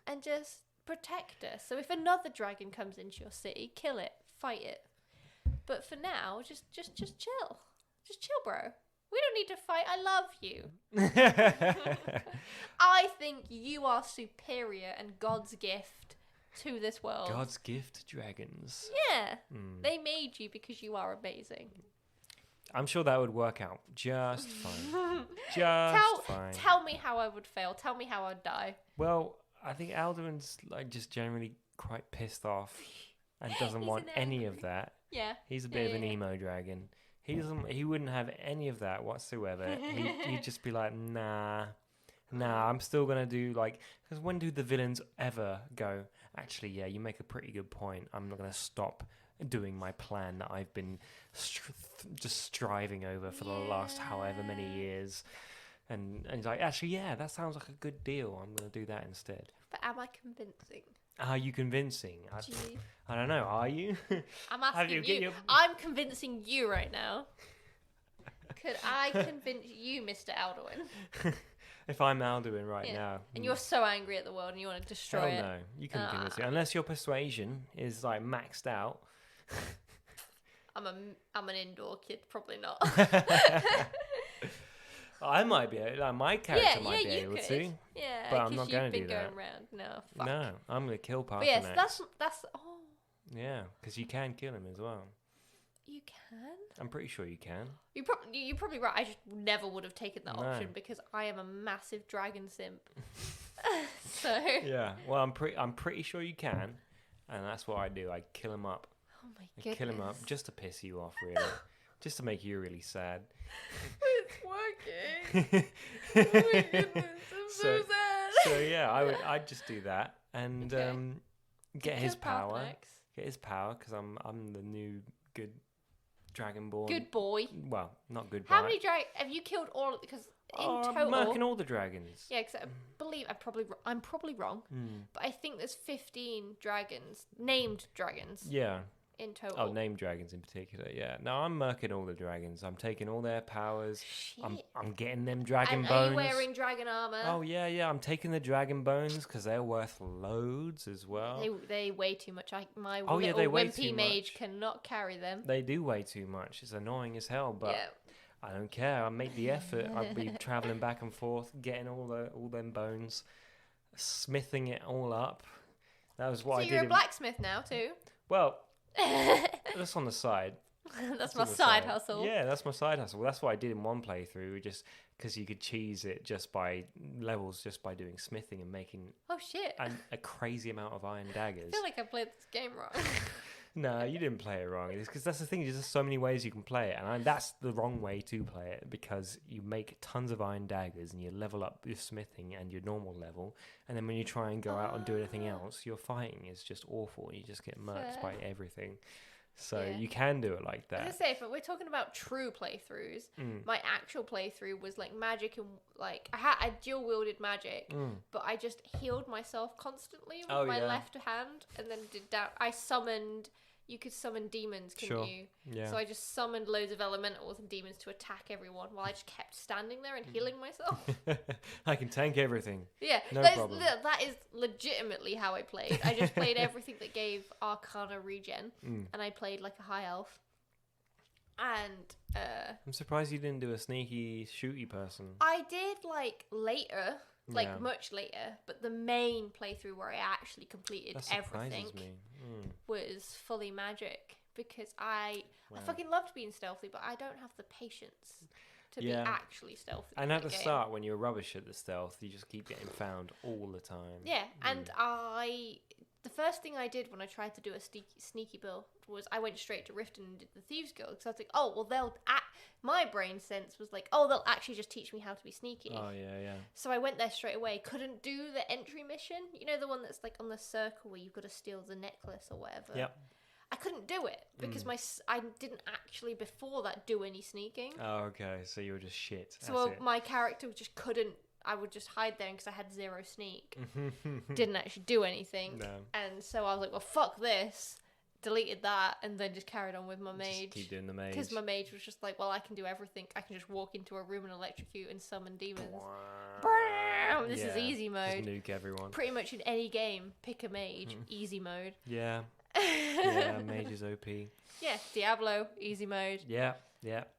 and just protect us. So if another dragon comes into your city, kill it, fight it. But for now, just chill. Just chill, bro. We don't need to fight. I love you. I think you are superior and God's gift to this world. God's gift to dragons. Yeah. They made you because you are amazing. I'm sure that would work out just fine. Fine. Tell me how I would fail. Tell me how I'd die. Well, I think Alduin's just generally quite pissed off and doesn't want any of that. Yeah. He's a bit of an emo dragon. He wouldn't have any of that whatsoever. He'd just be like, nah, I'm still gonna do because when do the villains ever go, actually, yeah, you make a pretty good point. I'm not gonna stop doing my plan that I've been just striving over for the last however many years, and he's like, actually, yeah, that sounds like a good deal. I'm gonna do that instead. But am I convincing? Are you convincing? I don't know. Are you? I'm asking you. I'm convincing you right now. Could I convince you, Mr. Alduin? If I'm Alduin right now, and you're so angry at the world and you want to destroy it. No, you couldn't convince me unless your persuasion is maxed out. I'm an indoor kid, probably not. I might be my character might be able to. Yeah, but I'm not going to do that. Going around. No, fuck. No, I'm going to kill Parthenax. But yes, that's yeah, because you can kill him as well. You can? I'm pretty sure you can. You're probably right. I just never would have taken that option because I am a massive dragon simp. So yeah, well, I'm pretty sure you can, and that's what I do. I kill him up. Oh my goodness! Kill him up just to piss you off, really, just to make you really sad. It's working. Oh my goodness! I'm so sad. So yeah, I'd just do that and get his power. Get his power because I'm the new good Dragonborn. Good boy. Well, not good. How many have you killed all? Because I'm total. murking all the dragons. Yeah, because I believe I'm probably wrong, but I think there's 15 dragons, named dragons. Yeah. In total. Oh, named dragons in particular. Yeah. No, I'm murking all the dragons. I'm taking all their powers. Shit. I'm getting them dragon and bones. Are you wearing dragon armor? Oh yeah. I'm taking the dragon bones because they're worth loads as well. They weigh too much. My Oh, yeah, little they weigh wimpy too mage much. cannot carry them. They do weigh too much. It's annoying as hell, but Yeah. I don't care. I make the effort. I'd be traveling back and forth, getting all them bones, smithing it all up. That was what I did. So you're a blacksmith now too. Well, that's on the side. That's my side hustle. Yeah, that's my side hustle. That's what I did in one playthrough, just because you could cheese it just by levels, just by doing smithing and making Oh shit. a crazy amount of iron daggers. I feel like I played this game wrong. No, you didn't play it wrong. It's because that's the thing. There's just so many ways you can play it, and that's the wrong way to play it because you make tons of iron daggers and you level up your smithing and your normal level, and then when you try and go out and do anything else, your fighting is just awful. You just get murked by everything. So Yeah. you can do it like As I that. say, if we're talking about true playthroughs, my actual playthrough was like magic and like I dual wielded magic, but I just healed myself constantly with my left hand, and then did that. I summoned. You could summon demons, couldn't you? Yeah. So I just summoned loads of elementals and demons to attack everyone while I just kept standing there and healing myself. I can tank everything. Yeah, No problem. that is legitimately how I played. I just played everything that gave Arcana regen, and I played like a high elf. And I'm surprised you didn't do a sneaky, shooty person. I did like later, like Yeah. much later, but the main playthrough where I actually completed That everything surprises me. was fully magic because I fucking loved being stealthy, but I don't have the patience to be actually stealthy. And in at the that game. start, when you're rubbish at the stealth, you just keep getting found all the time. Yeah, and the first thing I did when I tried to do a sneaky build was I went straight to Riften and did the Thieves Guild because I was like, oh, well, my brain sense was like, oh, they'll actually just teach me how to be sneaky. Oh, yeah. So I went there straight away. Couldn't do the entry mission. You know, the one that's like on the circle where you've got to steal the necklace or whatever. Yep. I couldn't do it because I didn't actually before that do any sneaking. Oh, okay. So you were just shit. So my character just couldn't. I would just hide there because I had 0 sneak. Didn't actually do anything. No. And so I was like, well, fuck this. Deleted that and then just carried on with my mage. Just keep doing the mage. Because my mage was just like, well, I can do everything. I can just walk into a room and electrocute and summon demons. This is easy mode. Just nuke everyone. Pretty much in any game, pick a mage. Easy mode. Yeah. Yeah, mage is OP. Yeah, Diablo, easy mode. Yeah.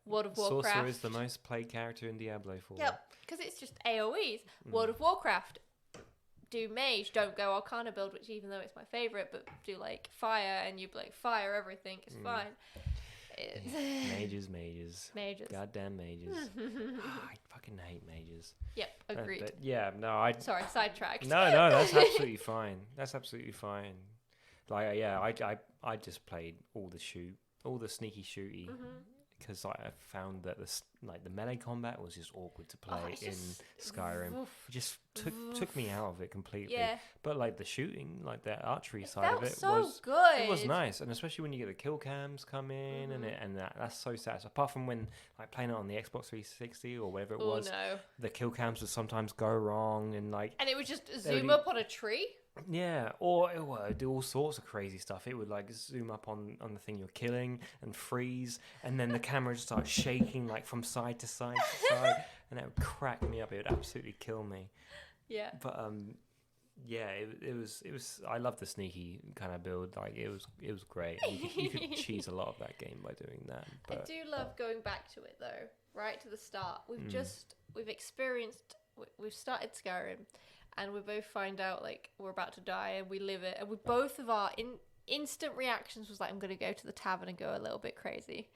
World of Warcraft. Sorcerer is the most played character in Diablo 4. Yep, because it's just AoEs. World of Warcraft. Do mage, don't go Arcana build, which even though it's my favourite, but do like fire and you like fire everything, it's fine. Mages. Mages. Goddamn mages. I fucking hate mages. Yep, agreed. But yeah, no, I. Sorry, sidetracked. No, that's absolutely fine. That's absolutely fine. Like, yeah, I just played all the sneaky shooty. Because I found that the melee combat was just awkward to play in Skyrim. It just took me out of it completely. Yeah. But like the shooting, like the archery side felt of it so was good. It was nice, and especially when you get the kill cams come in and that's so sad. So apart from when like playing it on the Xbox 360 or whatever it was, the kill cams would sometimes go wrong and it would just zoom up on a tree. Yeah, or it would do all sorts of crazy stuff. It would like zoom up on the thing you're killing and freeze, and then the camera just starts shaking like from side to side to side, and that would crack me up. It would absolutely kill me. Yeah. But yeah, it was. I love the sneaky kind of build. Like it was great. You could cheese a lot of that game by doing that. But I do love going back to it though. Right to the start, we've experienced. We've started Skyrim. And we both find out like we're about to die and we live it. And we both of our instant reactions was like, I'm going to go to the tavern and go a little bit crazy.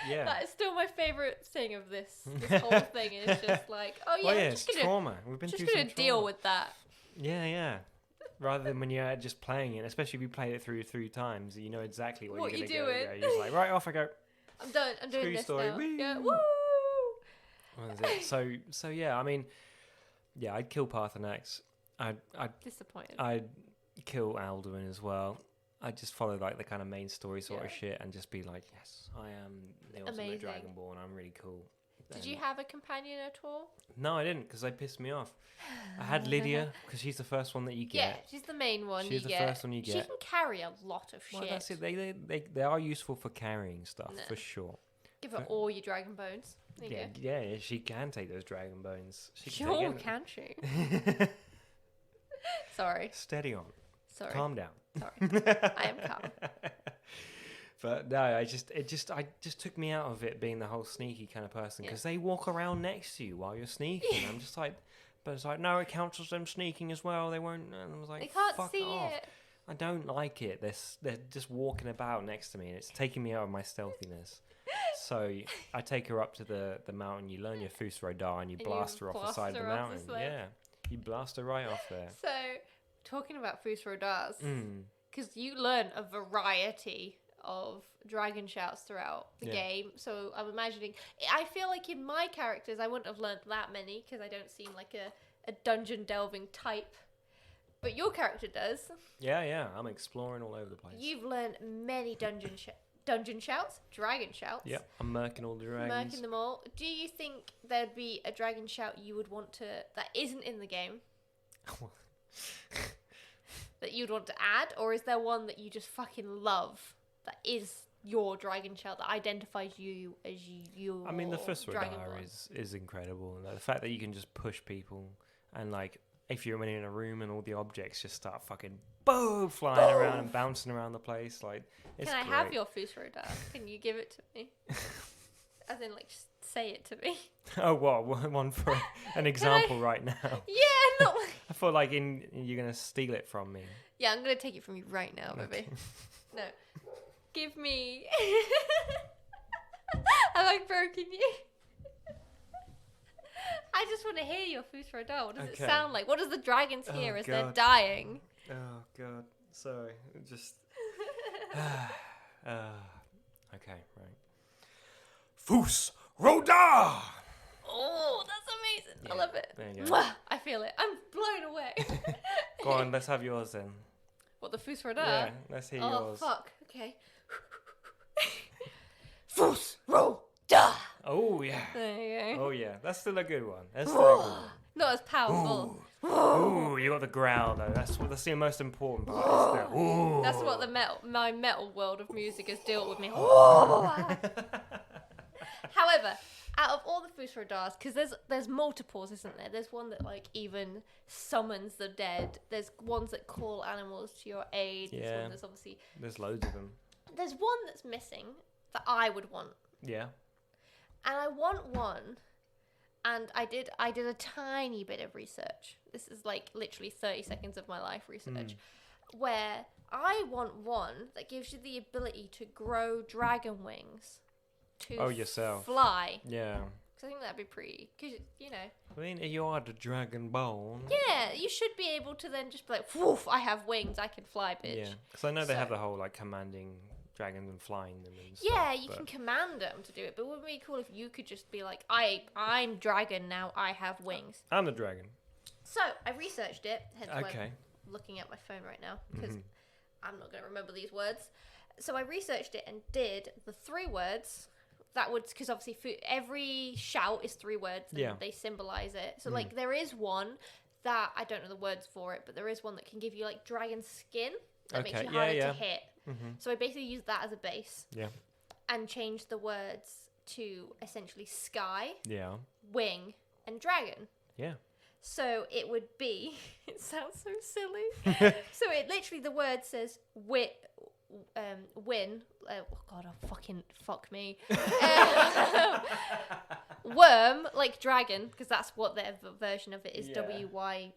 Yeah. That is still my favourite thing of this whole thing is just like, oh yeah, it's trauma. We've been through some trauma. Just going to deal with that. Yeah. Rather than when you're just playing it, especially if you played it through 3 times, you know exactly what you're going to go. You're just like, right, off I go. I'm done. I'm doing this story. now. Woo. Yeah, woo! So yeah, I mean, yeah, I'd kill Parthenax. I'd disappointed. I'd kill Alduin as well. I'd just follow like the kind of main story sort of shit and just be like, yes, I am the ultimate Dragonborn. I'm really cool. Did you have a companion at all? No, I didn't, because they pissed me off. I had Lydia, because she's the first one that you Yeah, get. she's the main one. She's the first one you get. She can carry a lot of shit. Well, that's it. They are useful for carrying stuff, for sure. Give her all your dragon bones. There you go. Yeah, she can take those dragon bones. She can Sure, take can she? Sorry. Steady on. Sorry. Calm down. Sorry. I am calm. But no, it just took me out of it being the whole sneaky kind of person, because they walk around next to you while you're sneaking. I'm just like, but it's like, no, it counts as them sneaking as well. They won't. And I was like, They can't fuck see off. it. I don't like it. They're just walking about next to me, and it's taking me out of my stealthiness. So I take her up to the mountain. You learn your Fus Ro Daiquiri, and you blast her off the side of the mountain. Yeah, you blast her right off there. So, talking about Fus Ro Daiquiri, because you learn a variety of dragon shouts throughout the game. So I'm imagining, I feel like in my characters I wouldn't have learned that many, because I don't seem like a dungeon delving type. But your character does. Yeah, I'm exploring all over the place. You've learned many dungeon shouts, dragon shouts. Yeah, I'm murking all the dragons. Murking them all. Do you think there'd be a dragon shout you would want to, that isn't in the game, that you'd want to add? Or is there one that you just fucking love that is your dragon shout, that identifies you as you? I mean, the Fus Ro Daiquiri is incredible. And the fact that you can just push people, and like, if you're in a room and all the objects just start fucking flying around and bouncing around the place, like, it's Can I great. have your Fus Ro Daiquiri? Can you give it to me? As in, like, just say it to me. Oh, what? One for an example right now? Yeah, not like... I thought like you're gonna steal it from me. Yeah, I'm gonna take it from you right now, baby. No, give me. Have I broken you? I just want to hear your Fus Ro Daiquiri. What does it sound like? What does the dragons hear as they're dying? Oh God, sorry. Just. Okay, right. Fus Ro Daiquiri! Oh, that's amazing. Yeah, I love it. there you go. Mwah, I feel it. I'm blown away. Go on, let's have yours then. What, the Fus Ro Daiquiri? Yeah, let's hear Oh, yours. fuck. Okay. Fus Ro Daiquiri. Oh yeah. There you go. Oh yeah, that's still a good one. That's still a good one. Not as powerful. Ooh, you got the growl though. That's the most important part. Is the, ooh. That's what my metal world of music has dealt with me. However, out of all the Fus Ro Daiquiris, because there's multiples, isn't there? There's one that like even summons the dead. There's ones that call animals to your aid. Yeah. There's obviously Loads of them. there's one that's missing that I would want, Yeah. and I want one. And I did a tiny bit of research. This is like literally 30 seconds of my life research, where I want one that gives you the ability to grow dragon wings to yourself. fly. Yeah. Because I think that'd be pretty. Because, you know. I mean, you are the Dragonborn. Yeah, you should be able to then just be like, woof, I have wings, I can fly, bitch. Yeah. Because I know they So- have the whole like commanding dragons and flying them and stuff. Yeah, you can command them to do it, but wouldn't it be cool if you could just be like, I'm dragon now, I have wings. I'm the dragon. So, I researched it, hence why Okay. I'm looking at my phone right now, because I'm not going to remember these words. So, I researched it and did the 3 words that would, because obviously every shout is 3 words, and they symbolize it. So, like, there is one that, I don't know the words for it, but there is one that can give you, like, dragon skin. That makes you harder to hit. So I basically used that as a base. Yeah. And changed the words to essentially sky, Yeah. wing, and dragon. Yeah. So it would be, it sounds so silly. So it literally, the word says win. Oh God, oh fucking fuck me. Worm, like dragon, because that's what their version of it is. Yeah. WY,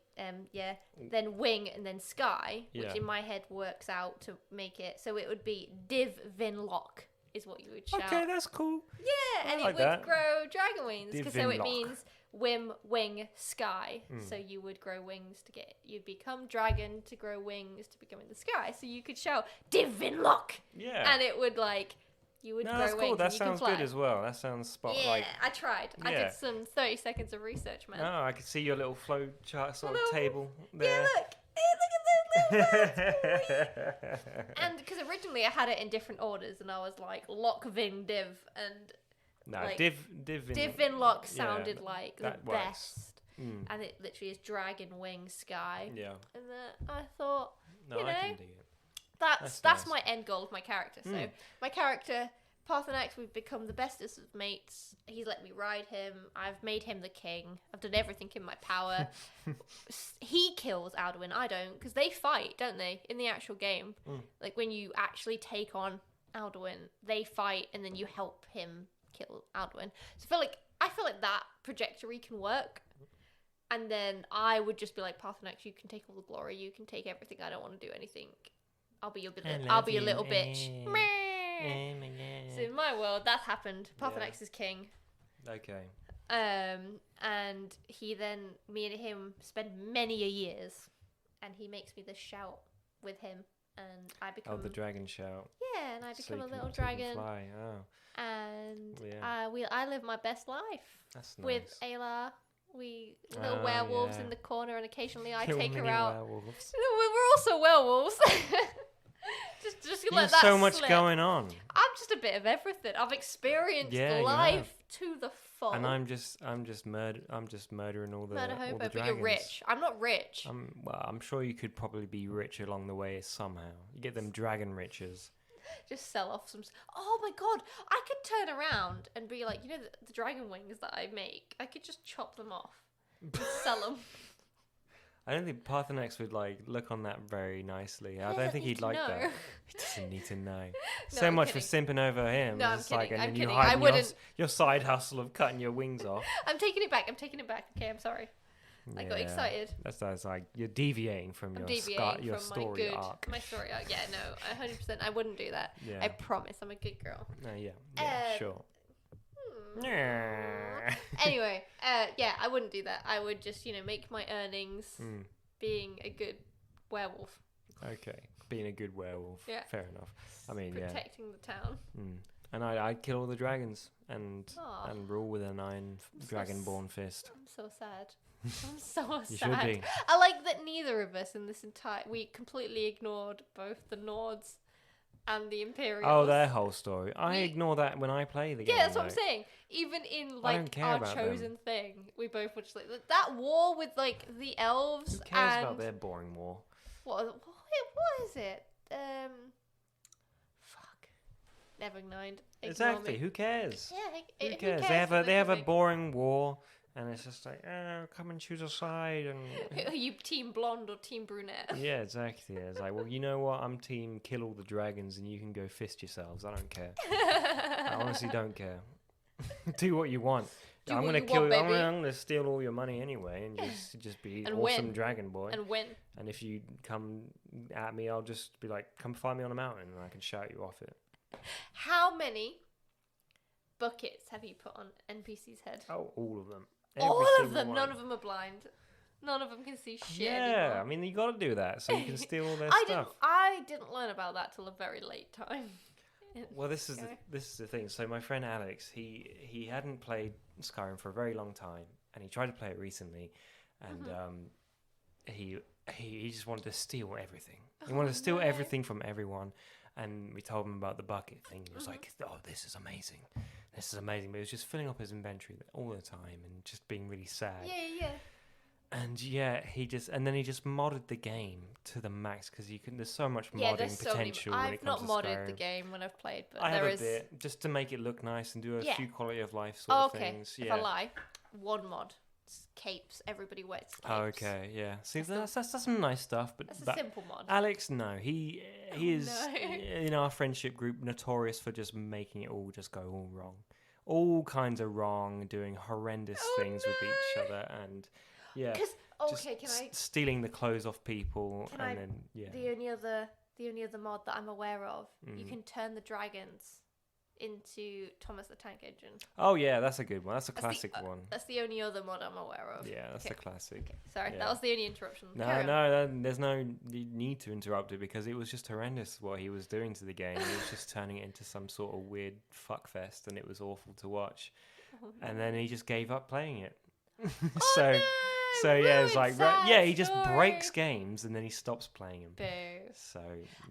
Then wing and then sky, which Yeah. in my head works out to make it. So it would be div vinlock is what you would shout. Okay, that's cool. Yeah, and like it would that. grow dragon wings, because so it Divinlock. means whim, wing, sky. So you would grow wings to you'd become dragon to grow wings to become in the sky. So you could shout Divinlock, Yeah. and it would like you would No, grow that's wings. cool. That and you sounds could fly. good as well. That sounds spot Yeah, like. I tried. I Yeah. did some 30 seconds of research, man. Oh, I could see your little flow chart sort of Hello. table Yeah, there. look. Hey, look at those little birds. And because originally I had it in different orders, and I was like Lock, Vin, Div, and No, like, Divinlock sounded like the that works. best. And it literally is dragon wing sky. Yeah. And I thought, No, you I know, can dig it. that's nice. my end goal of my character. So my character, Parthenax, we've become the bestest of mates. He's let me ride him. I've made him the king. I've done everything in my power. He kills Alduin. I don't, because they fight, don't they, in the actual game? Like when you actually take on Alduin, they fight, and then you help him kill Alduin. So I feel like that trajectory can work. And then I would just be like, Parthenax, you can take all the glory. You can take everything. I don't want to do anything. I'll be your little bitch. So in my world, that happened. Parthenax is king. Okay. And me and him spend many a years, and he makes me this shout with him, and I become. Oh, the dragon shout. Yeah, and I become So a little you can dragon. fly. Oh, And yeah. I live my best life That's nice. with Ayla. We little werewolves in the corner, and occasionally I take her out. Werewolves. We're also werewolves. just You let have that so much slip. going on, I'm just a bit of everything. I've experienced life to the full. and I'm just murdering all the Murder all hobo, the but dragons. you're rich. I'm not rich. I'm sure you could probably be rich along the way somehow. You get them dragon riches. Just sell off some. Oh my god! I could turn around and be like, the dragon wings that I make. I could just chop them off and sell them. I don't think Parthenax would look on that very nicely. I don't think he'd like that. He doesn't need to know. So I'm much kidding. for simping over him. No, I'm It's kidding. and I'm then you kidding. hide I in wouldn't. your side hustle of cutting your wings off. I'm taking it back. Okay, I'm sorry. I got excited. That's like you're deviating from your story arc. My story arc. Yeah, no, 100%. I wouldn't do that. Yeah. I promise. I'm a good girl. No, yeah, sure. Anyway, I wouldn't do that. I would just, make my earnings being a good werewolf. Okay, being a good werewolf. Yeah. Fair enough. I mean, protecting the town. And I'd kill all the dragons and Aw. rule with an iron dragonborn fist. I'm so sad. I'm so You sad. should be. I like that neither of us in this we completely ignored both the Nords and the Imperials. Oh, their whole story. I ignore that when I play the game. Yeah, that's what I'm saying. Even in I don't care our about chosen thing, we both were just like that war with the elves. Who cares and about their boring war? what is it? Fuck. Never mind. Ignore Exactly. me. Who cares? Yeah, Who cares? They have a boring war, and it's just like, come and choose a side, and Are you team blonde or team brunette? yeah, exactly. It's like, well, you know what? I'm team kill all the dragons, and you can go fist yourselves. I don't care. I honestly don't care. Do what you want. Do I'm what gonna you kill. want, I'm baby. gonna steal all your money anyway, and just be And awesome win. dragon boy. And win. And if you come at me, I'll just be like, come find me on a mountain, and I can shout you off it. How many buckets have you put on NPC's head? Oh, all of them. All Every of them. single None one. of them are blind. None of them can see shit Yeah, anymore. I mean, you got to do that so you can steal all their stuff. I didn't learn about that till a very late time. Well, this is the thing. So my friend Alex, he hadn't played Skyrim for a very long time, and he tried to play it recently, and he just wanted to steal everything. He wanted to steal everything from everyone, and we told him about the bucket thing. He was like, "Oh, this is amazing. This is amazing." But he was just filling up his inventory all the time and just being really sad. Yeah. And he just modded the game to the max because there's so much modding there's so potential many. when it I've not comes to modded Skyrim. the game when I've played, but I there have is. a bit just to make it look nice and do a few quality of life sort Oh, of okay. things. If Yeah. I lie, one mod. It's capes. Everybody wears capes. Oh, okay. Yeah. See, that's some nice stuff, but That's a simple mod. Alex, no, he is no. in our friendship group notorious for just making it all just go all wrong, all kinds of wrong, doing horrendous things with each other, and yeah. Just stealing the clothes off people, The only other mod that I'm aware of, you can turn the dragons into Thomas the Tank Engine. Oh yeah, that's a good one. That's a classic one. That's the only other mod I'm aware of. Yeah, that's a classic. Okay. Sorry, Yeah. that was the only interruption. There's no need to interrupt it because it was just horrendous what he was doing to the game. He was just turning it into some sort of weird fuckfest, and it was awful to watch. And then he just gave up playing it. So yeah, it's like he just breaks games and then he stops playing them. Boo. So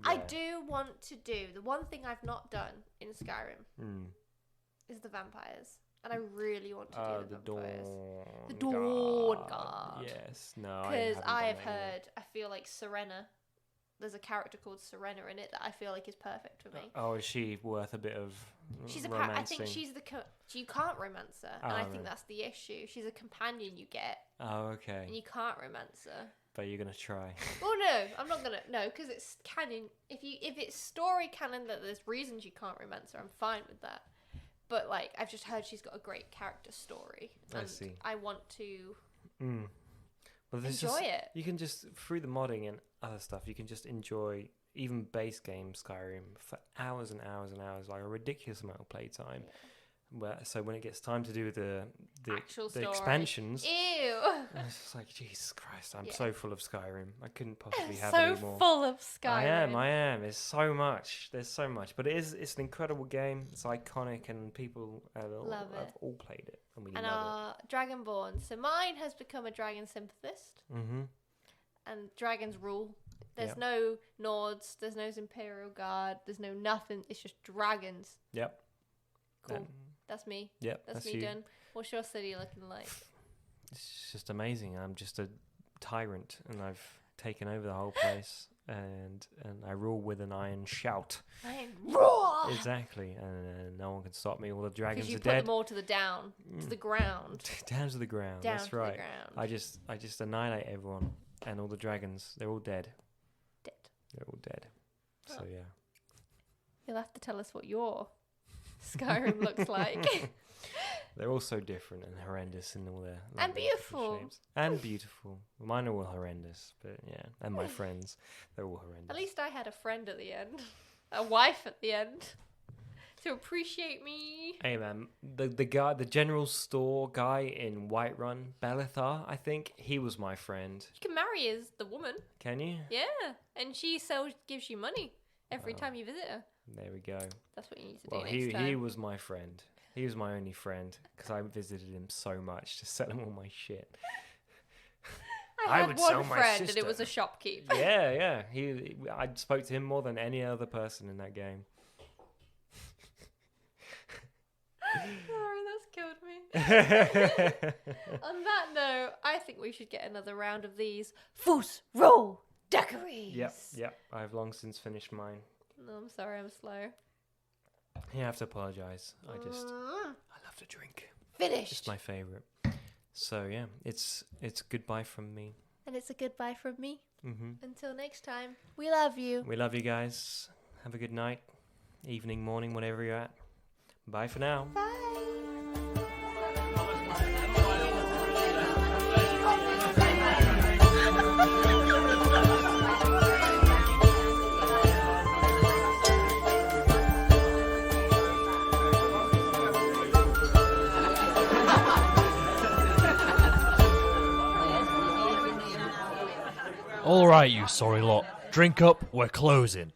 I do want to do the one thing I've not done in Skyrim is the vampires, and I really want to do The the vampires. Dawn. The Dawn Guard. Yes, no. Because I have done that yet. heard, I feel like Serena. There's a character called Serena in it that I feel like is perfect for me. Oh, is she worth a bit of She's romancing? I think she's you can't romance her, and I think no. that's the issue. She's a companion you get, Oh, okay. and you can't romance her. But you're gonna try. Well, no, I'm not gonna. No, because it's canon. If it's story canon that there's reasons you can't romance her, I'm fine with that. But like, I've just heard she's got a great character story. And I see. I want to Well, there's enjoy just, it. You can just through the modding and other stuff. You can just enjoy even base game Skyrim for hours and hours and hours, like a ridiculous amount of playtime. So when it gets time to do the Actual the story. expansions, Ew. it's just like Jesus Christ, I'm so full of Skyrim. I couldn't possibly have So any more. full of Skyrim. I am. There's so much. There's so much. But it's an incredible game. It's iconic, and people have all played it, and we And love our Dragonborn. So mine has become a dragon sympathist, it. Mm-hmm. and dragons rule. There's Yep. no Nords. There's no Imperial Guard. There's no nothing. It's just dragons. Yep. Cool. That's me. Yep. That's That's me you. done. What's your city looking like? It's just amazing. I'm just a tyrant, and I've taken over the whole place, and I rule with an iron shout. Roar! Exactly, and no one can stop me. All the dragons Because you are put dead. them all to the ground. Down to the ground. Down That's to right. the ground. I just annihilate everyone, and all the dragons. They're all dead. Dead. They're all dead. So Oh. yeah. You'll have to tell us what your Skyrim looks like. They're all so different and horrendous in all their And lovely different beautiful. shapes. And beautiful. Mine are all horrendous, but yeah. And my friends, they're all horrendous. At least I had a friend at the end. A wife at the end. To appreciate me. Hey man, the guy, the general store guy in Whiterun, Belethar, I think he was my friend. You can marry as the woman. Can you? Yeah. And she gives you money every time you visit her. There we go. That's what you need to Well, do next time. he was my friend. He was my only friend because I visited him so much to sell him all my shit. I had would one sell my friend and it was sister. a shopkeep. Yeah. I spoke to him more than any other person in that game. Sorry, that's killed me. On that note, I think we should get another round of these Fus Ro Daiquiri. Yep. I've long since finished mine. No, I'm sorry, I'm slow. You have to apologise. I love to drink. Finished. It's my favourite. So yeah, it's goodbye from me. And it's a goodbye from me. Mm-hmm. Until next time, we love you. We love you guys. Have a good night, evening, morning, whatever you're at. Bye for now. Bye. Alright, you sorry lot. Drink up, we're closing.